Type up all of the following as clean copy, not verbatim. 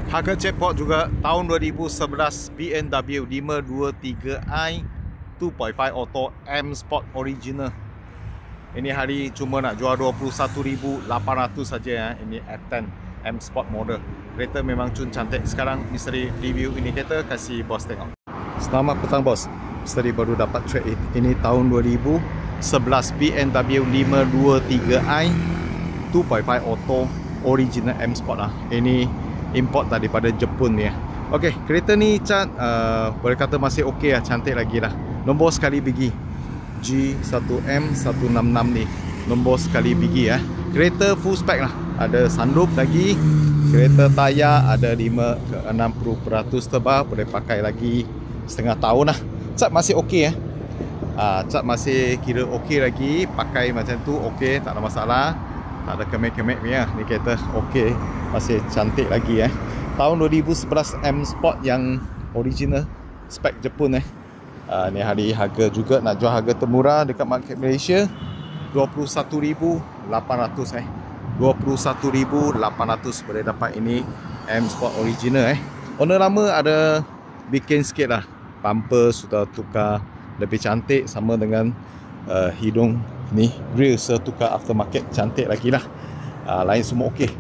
Harga jackpot juga tahun 2011 BMW 523i 2.5 auto M Sport original. Ini hari cuma nak jual 21,800 saja ya. Ini F10 M Sport model. Kereta memang cun cantik. Sekarang misteri review ini kereta, kasih bos tengok. Selamat petang bos. Misteri baru dapat trade in. Ini tahun 2011 BMW 523i 2.5 auto original M Sport lah. Ini import daripada Jepun ni ya. Okey, kereta ni cat boleh kata masih okey lah, cantik lagi lah. Nombor sekali biji G1M166 ni, nombor sekali biji ya. Kereta full spec lah. Ada sunroof lagi. Kereta tayar ada 5 ke 60% tebal, boleh pakai lagi setengah tahun lah. Cat masih okey ya. Cat masih kira okey lagi, pakai macam tu okey, tak ada masalah. Tak ada kemek-kemek ni ya. Ni kereta okey, masih cantik lagi ya. Tahun 2011 M Sport yang original spek Jepun ni hari harga juga nak jual harga termurah dekat market Malaysia 21,800 21,800 boleh dapat ini M Sport original Owner lama ada bikin sikit lah, bumper sudah tukar lebih cantik sama dengan hidung ni, grill tukar aftermarket, cantik lagi lah. Lain semua okey,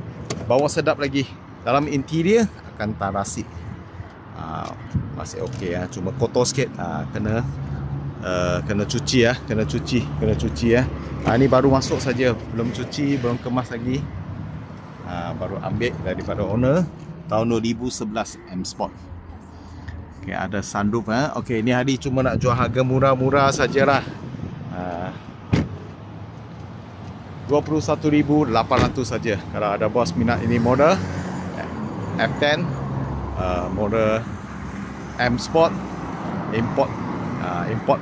bawah sedap lagi. Dalam interior akan tarasi, masih okey ya, cuma kotor sikit, kena cuci ya, kena cuci ya. Ini baru masuk saja, belum cuci, belum kemas lagi. Baru ambil daripada owner tahun 2011 M Sport. Okey, ada sunroof Okey, ni hari cuma nak jual harga murah-murah sajalah. 21,800 saja. Kalau ada bos minat ini model F10 model M Sport import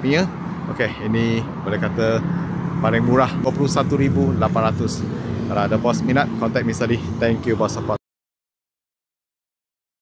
punya. Okey, ini boleh kata paling murah 21,800. Kalau ada bos minat, contact Mr. Lee. Thank you bos support.